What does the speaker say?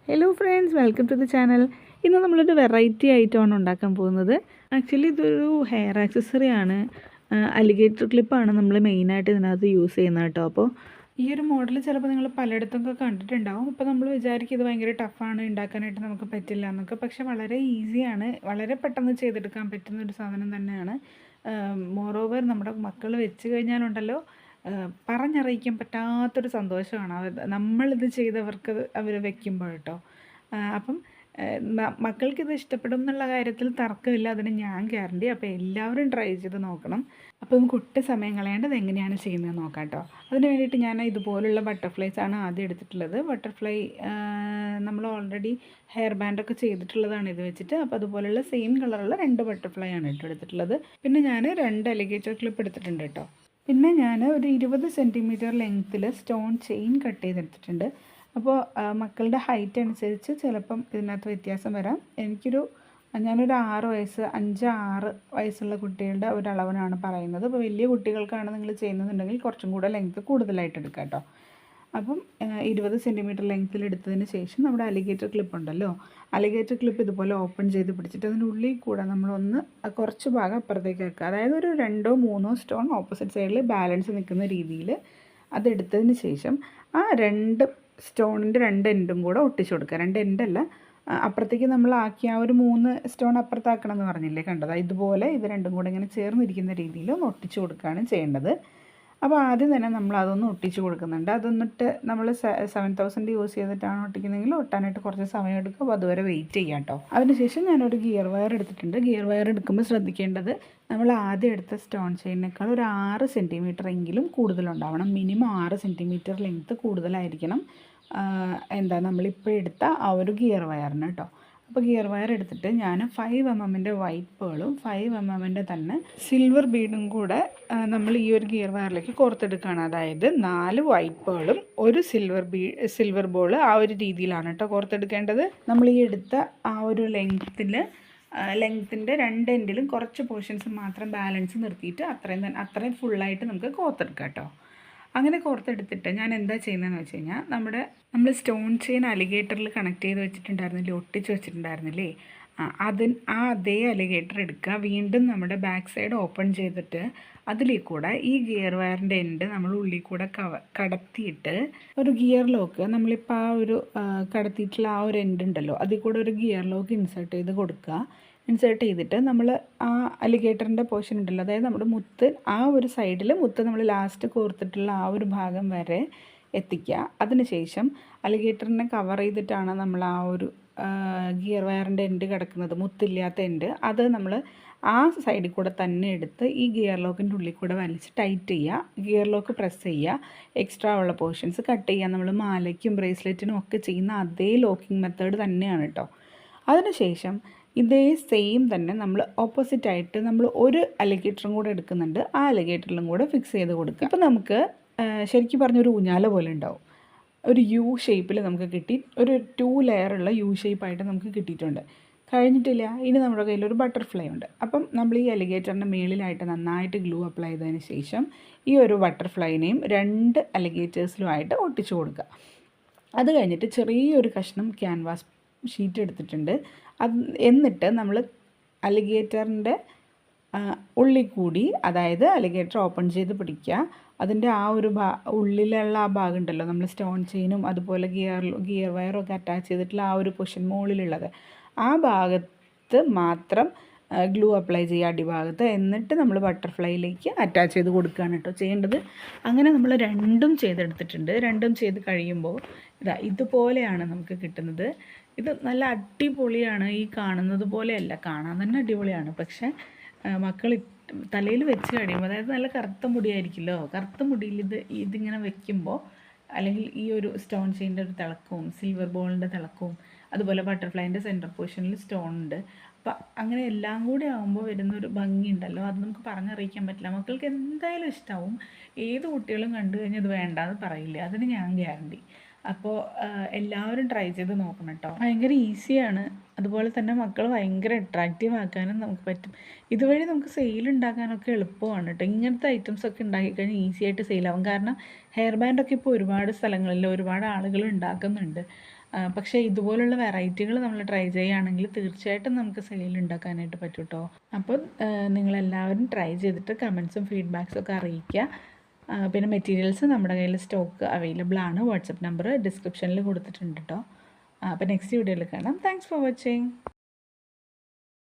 Hello friends, welcome to the channel. ഇന്ന് നമ്മളൊരു variety ആയിട്ടാണ് ഉണ്ടാക്കാൻ പോകുന്നത്. ആക്ച്വലി ഇതൊരു ഹെയർ ആക്സസറി ആണ്. അലിഗേറ്റർ ക്ലിപ്പാണ് നമ്മൾ മെയിനായിട്ട് ഇതിനകത്ത് യൂസ് ചെയ്യുന്നത് കേട്ടോ. അപ്പോൾ ഈ ഒരു മോഡൽ ചിലപ്പോൾ നിങ്ങൾ പലയിടത്തൊക്കെ കണ്ടിട്ടുണ്ടാവും. അപ്പോൾ നമ്മൾ വിചാരിക്കും ഇത് ഭയങ്കര ടഫാണ്, ഉണ്ടാക്കാനായിട്ട് നമുക്ക് പറ്റില്ല എന്നൊക്കെ. പക്ഷേ വളരെ ഈസിയാണ്, വളരെ പെട്ടെന്ന് ചെയ്തെടുക്കാൻ പറ്റുന്ന ഒരു സാധനം തന്നെയാണ്. മോറോവർ നമ്മുടെ മക്കൾ വെച്ച് കഴിഞ്ഞാലുണ്ടല്ലോ, പറഞ്ഞറിയിക്കാൻ പറ്റാത്തൊരു സന്തോഷമാണ് നമ്മളിത് ചെയ്തവർക്ക് അവർ വെക്കുമ്പോൾ കേട്ടോ. അപ്പം മക്കൾക്കിത് ഇഷ്ടപ്പെടും എന്നുള്ള കാര്യത്തിൽ തർക്കമില്ല, അതിന് ഞാൻ ഗ്യാരണ്ടി. അപ്പോൾ എല്ലാവരും ട്രൈ ചെയ്ത് നോക്കണം. അപ്പോൾ നമുക്ക് ഒട്ടും സമയം കളയേണ്ടത് എങ്ങനെയാണ് ചെയ്യുന്നത് നോക്കാം കേട്ടോ. അതിന് വേണ്ടിയിട്ട് ഞാൻ ഇതുപോലുള്ള ബട്ടർഫ്ലൈസ് ആണ് ആദ്യം എടുത്തിട്ടുള്ളത്. ബട്ടർഫ്ലൈ നമ്മൾ ഓൾറെഡി ഹെയർ ബാൻഡൊക്കെ ചെയ്തിട്ടുള്ളതാണ് ഇത് വെച്ചിട്ട്. അപ്പോൾ അതുപോലുള്ള സെയിം കളറുള്ള 2 ബട്ടർഫ്ലൈ ആണ് കേട്ടോ എടുത്തിട്ടുള്ളത്. പിന്നെ ഞാൻ 2 അലിഗേറ്റർ ക്ലിപ്പ് എടുത്തിട്ടുണ്ട് കേട്ടോ. പിന്നെ ഞാൻ ഒരു 20 സെൻറ്റിമീറ്റർ ലെങ്ത്തിൽ സ്റ്റോൺ ചെയിൻ കട്ട് ചെയ്തെടുത്തിട്ടുണ്ട്. അപ്പോൾ മക്കളുടെ ഹൈറ്റ് അനുസരിച്ച് ചിലപ്പം ഇതിനകത്ത് വ്യത്യാസം വരാം. ഞാനൊരു 6 വയസ്സ് 5-6 വയസ്സുള്ള കുട്ടികളുടെ ഒരളവിനാണ് പറയുന്നത്. അപ്പോൾ വലിയ കുട്ടികൾക്കാണ് നിങ്ങൾ ചെയ്യുന്നതെന്നുണ്ടെങ്കിൽ കുറച്ചും കൂടെ ലെങ്ത്ത് കൂടുതലായിട്ട് എടുക്കാം കേട്ടോ. അപ്പം 20 സെൻറ്റിമീറ്റർ ലെങ്ത്തിൽ എടുത്തതിന് ശേഷം നമ്മുടെ അലിഗേറ്റർ ക്ലിപ്പ് ഉണ്ടല്ലോ, അലിഗേറ്റർ ക്ലിപ്പ് ഇതുപോലെ ഓപ്പൺ ചെയ്ത് പിടിച്ചിട്ട് അതിനുള്ളിൽ കൂടെ നമ്മളൊന്ന് കുറച്ച് ഭാഗം അപ്പുറത്തേക്ക് വെക്കുക. അതായത് ഒരു 2-3 സ്റ്റോൺ ഓപ്പോസിറ്റ് സൈഡിൽ ബാലൻസ് നിൽക്കുന്ന രീതിയിൽ അതെടുത്തതിന് ശേഷം ആ 2 സ്റ്റോണിൻ്റെ 2 എൻഡും കൂടെ ഒട്ടിച്ചു കൊടുക്കുക. 2 എൻഡല്ല, അപ്പുറത്തേക്ക് നമ്മൾ ആക്കി ആ ഒരു 3 സ്റ്റോൺ അപ്പുറത്താക്കണം എന്ന് പറഞ്ഞില്ലേ, കണ്ടത് ഇതുപോലെ ഇത് രണ്ടും കൂടെ ഇങ്ങനെ ചേർന്നിരിക്കുന്ന രീതിയിൽ ഒന്ന് ഒട്ടിച്ചു കൊടുക്കുകയാണ് ചെയ്യേണ്ടത്. അപ്പോൾ ആദ്യം തന്നെ നമ്മൾ അതൊന്ന് ഒട്ടിച്ച് കൊടുക്കുന്നുണ്ട്. അതൊന്നിട്ട് നമ്മൾ 7000 യൂസ് ചെയ്തിട്ടാണ് ഒട്ടിക്കുന്നതെങ്കിൽ ഒട്ടാനായിട്ട് കുറച്ച് സമയം എടുക്കും. അപ്പോൾ അതുവരെ വെയിറ്റ് ചെയ്യാം കേട്ടോ. അതിനുശേഷം ഞാനൊരു ഗിയർ വയർ എടുത്തിട്ടുണ്ട്. ഗിയർ വയർ എടുക്കുമ്പോൾ ശ്രദ്ധിക്കേണ്ടത്, നമ്മൾ ആദ്യം എടുത്ത സ്റ്റോൺ ചെയിനേക്കാൾ ഒരു 6 സെൻറ്റിമീറ്റർ എങ്കിലും കൂടുതലുണ്ടാവണം. മിനിമം 6 സെൻറ്റിമീറ്റർ ലെങ്ത്ത് കൂടുതലായിരിക്കണം നമ്മളിപ്പോൾ എടുത്ത ആ ഒരു ഗിയർ വയറിന് കേട്ടോ. അപ്പോൾ ഗിയർ വയർ എടുത്തിട്ട് ഞാൻ 5 mm വൈറ്റ് പേളും 5 mm തന്നെ സിൽവർ ബീഡും കൂടെ നമ്മൾ ഈ ഒരു ഗിയർ വയറിലേക്ക് കോർത്തെടുക്കുകയാണ്. അതായത് 4 വൈറ്റ് പേളും 1 സിൽവർ ബോൾ, ആ ഒരു രീതിയിലാണ് കേട്ടോ കോർത്തെടുക്കേണ്ടത്. നമ്മൾ ഈ എടുത്ത ആ ഒരു ലെങ്ത്തിൻ്റെ 2 എൻഡിലും കുറച്ച് പോർഷൻസ് മാത്രം ബാലൻസ് നിർത്തിയിട്ട് അത്രയും ഫുള്ളായിട്ട് നമുക്ക് കോർത്തെടുക്കാം കേട്ടോ. അങ്ങനെ കോർത്തെടുത്തിട്ട് ഞാൻ എന്താ ചെയ്യുന്നതെന്ന് വെച്ച് കഴിഞ്ഞാൽ, നമ്മൾ സ്റ്റോൺ ചെയിൻ അലിഗേറ്ററിൽ കണക്ട് ചെയ്ത് വെച്ചിട്ടുണ്ടായിരുന്നില്ലേ, ഒട്ടിച്ച് വെച്ചിട്ടുണ്ടായിരുന്നില്ലേ, അതേ അലിഗേറ്റർ എടുക്കുക. വീണ്ടും നമ്മുടെ ബാക്ക് സൈഡ് ഓപ്പൺ ചെയ്തിട്ട് അതിലേക്ക് കൂടെ ഈ ഗിയർ വയറിൻ്റെ എൻഡ് നമ്മൾ ഉള്ളിൽ കൂടെ കടത്തിയിട്ട് ഒരു ഗിയർ ലോക്ക്, നമ്മളിപ്പോൾ ആ ഒരു കടത്തിയിട്ടുള്ള ആ ഒരു എൻഡ് ഉണ്ടല്ലോ, അതിൽ കൂടെ ഒരു ഗിയർ ലോക്ക് ഇൻസേർട്ട് ചെയ്ത് കൊടുക്കുക. ഇൻസേർട്ട് ചെയ്തിട്ട് നമ്മൾ ആ അലിഗേറ്ററിൻ്റെ പോർഷൻ ഉണ്ടല്ലോ, അതായത് നമ്മുടെ മുത്ത്, ആ ഒരു സൈഡിൽ മുത്ത് നമ്മൾ ലാസ്റ്റ് കോർത്തിട്ടുള്ള ആ ഒരു ഭാഗം വരെ എത്തിക്കുക. അതിനുശേഷം അലിഗേറ്ററിനെ കവർ ചെയ്തിട്ടാണ് നമ്മൾ ആ ഒരു ഗിയർ വയറിൻ്റെ എൻഡ് കിടക്കുന്നത്, മുത്തില്ലാത്ത എൻഡ്. അത് നമ്മൾ ആ സൈഡിൽ കൂടെ തന്നെ എടുത്ത് ഈ ഗിയർ ലോക്കിൻ്റെ ഉള്ളിൽ കൂടെ വലിച്ച് ടൈറ്റ് ചെയ്യുക. ഗിയർ ലോക്ക് പ്രസ് ചെയ്യുക. എക്സ്ട്രാ ഉള്ള പോർഷൻസ് കട്ട് ചെയ്യുക. നമ്മൾ മാലയ്ക്കും ബ്രേസ്ലെറ്റിനും ഒക്കെ ചെയ്യുന്ന അതേ ലോക്കിംഗ് മെത്തേഡ് തന്നെയാണ് കേട്ടോ. അതിനുശേഷം ഇതേ സെയിം തന്നെ നമ്മൾ ഓപ്പോസിറ്റായിട്ട് നമ്മൾ ഒരു അലിഗേറ്ററും കൂടെ എടുക്കുന്നുണ്ട്. ആ അലിഗേറ്ററിലും കൂടെ ഫിക്സ് ചെയ്ത് കൊടുക്കുക. അപ്പോൾ നമുക്ക് ശരിക്കും പറഞ്ഞൊരു ഊഞ്ഞാല പോലെ ഉണ്ടാവും. ഒരു യു ഷേപ്പിൽ നമുക്ക് കിട്ടി, ഒരു 2 ലെയറുള്ള യു ഷേപ്പായിട്ട് നമുക്ക് കിട്ടിയിട്ടുണ്ട്. കഴിഞ്ഞിട്ടില്ല, ഇനി നമ്മുടെ കയ്യിലൊരു ബട്ടർഫ്ലൈ ഉണ്ട്. അപ്പം നമ്മൾ ഈ അലിഗേറ്ററിൻ്റെ മേളിലായിട്ട് നന്നായിട്ട് ഗ്ലൂ അപ്ലൈ ചെയ്തതിന് ശേഷം ഈ ഒരു ബട്ടർഫ്ലൈനെയും 2 അലിഗേറ്റേഴ്സിലുമായിട്ട് ഒട്ടിച്ചു കൊടുക്കുക. അത് കഴിഞ്ഞിട്ട് ചെറിയൊരു കഷ്ണം ക്യാൻവാസ് ഷീറ്റ് എടുത്തിട്ടുണ്ട്. എന്നിട്ട് നമ്മൾ അലിഗേറ്ററിൻ്റെ ഉള്ളിൽ കൂടി, അതായത് അലിഗേറ്റർ ഓപ്പൺ ചെയ്ത് പിടിക്കുക. അതിൻ്റെ ആ ഒരു ഉള്ളിലുള്ള ആ ഭാഗം ഉണ്ടല്ലോ, നമ്മൾ സ്റ്റോൺ ചെയിനും അതുപോലെ ഗിയർ വയറൊക്കെ അറ്റാച്ച് ചെയ്തിട്ടുള്ള ആ ഒരു പൊസിഷൻ മുകളിലുള്ളത്, ആ ഭാഗത്ത് മാത്രം ഗ്ലൂ അപ്ലൈ ചെയ്യുക അടിഭാഗത്ത്. എന്നിട്ട് നമ്മൾ ബട്ടർഫ്ലൈയിലേക്ക് അറ്റാച്ച് ചെയ്ത് കൊടുക്കുകയാണ് കേട്ടോ ചെയ്യേണ്ടത്. അങ്ങനെ നമ്മൾ 2ഉം ചെയ്തെടുത്തിട്ടുണ്ട്. 2ഉം ചെയ്ത് കഴിയുമ്പോൾ ഇതുപോലെയാണ് നമുക്ക് കിട്ടുന്നത്. ഇത് നല്ല അടിപൊളിയാണ്. ഈ കാണുന്നത് പോലെയല്ല, കാണാൻ തന്നെ അടിപൊളിയാണ്. പക്ഷേ മക്കൾ തലയിൽ വെച്ച് കഴിയുമ്പോൾ, അതായത് നല്ല കറുത്ത മുടിയായിരിക്കുമല്ലോ, കറുത്ത മുടിയിൽ ഇതിങ്ങനെ വെക്കുമ്പോൾ, അല്ലെങ്കിൽ ഈ ഒരു സ്റ്റോൺ ചെയിൻ്റെ ഒരു തിളക്കവും സിൽവർ ബോളിൻ്റെ തിളക്കവും അതുപോലെ ബട്ടർഫ്ലൈൻ്റെ സെൻറ്റർ പൊസിഷനിൽ സ്റ്റോൺ ഉണ്ട്. അപ്പം അങ്ങനെ എല്ലാം കൂടി ആകുമ്പോൾ വരുന്നൊരു ഭംഗിയുണ്ടല്ലോ, അത് നമുക്ക് പറഞ്ഞറിയിക്കാൻ പറ്റില്ല. മക്കൾക്ക് എന്തായാലും ഇഷ്ടമാവും. ഏത് കുട്ടികളും കണ്ടു കഴിഞ്ഞാൽ ഇത് വേണ്ടാന്ന് പറയില്ല, അതിന് ഞാൻ ഗ്യാരണ്ടി. അപ്പോൾ എല്ലാവരും ട്രൈ ചെയ്ത് നോക്കണം കേട്ടോ. ഭയങ്കര ഈസിയാണ്. അതുപോലെ തന്നെ മക്കൾ ഭയങ്കര അട്രാക്റ്റീവ് ആക്കാനും നമുക്ക് പറ്റും. ഇതുവഴി നമുക്ക് സെയിൽ ഉണ്ടാക്കാനൊക്കെ എളുപ്പമാണ് കേട്ടോ. ഇങ്ങനത്തെ ഐറ്റംസൊക്കെ ഉണ്ടാക്കിക്കഴിഞ്ഞാൽ ഈസി ആയിട്ട് സെയിലാവും. കാരണം ഹെയർ ബാൻഡൊക്കെ ഇപ്പോൾ ഒരുപാട് സ്ഥലങ്ങളിൽ ഒരുപാട് ആളുകൾ ഉണ്ടാക്കുന്നുണ്ട്. പക്ഷേ ഇതുപോലുള്ള വെറൈറ്റികൾ നമ്മൾ ട്രൈ ചെയ്യുകയാണെങ്കിൽ തീർച്ചയായിട്ടും നമുക്ക് സെയിൽ ഉണ്ടാക്കാനായിട്ട് പറ്റും കേട്ടോ. അപ്പോൾ നിങ്ങളെല്ലാവരും ട്രൈ ചെയ്തിട്ട് കമൻസും ഫീഡ്ബാക്സും ഒക്കെ അറിയിക്കുക. പിന്നെ മെറ്റീരിയൽസ് നമ്മുടെ കയ്യിൽ സ്റ്റോക്ക് അവൈലബിൾ ആണ്. വാട്സപ്പ് നമ്പർ ഡിസ്ക്രിപ്ഷനിൽ കൊടുത്തിട്ടുണ്ട് കേട്ടോ. അപ്പോൾ നെക്സ്റ്റ് വീഡിയോയിൽ കാണാം. Thanks for watching.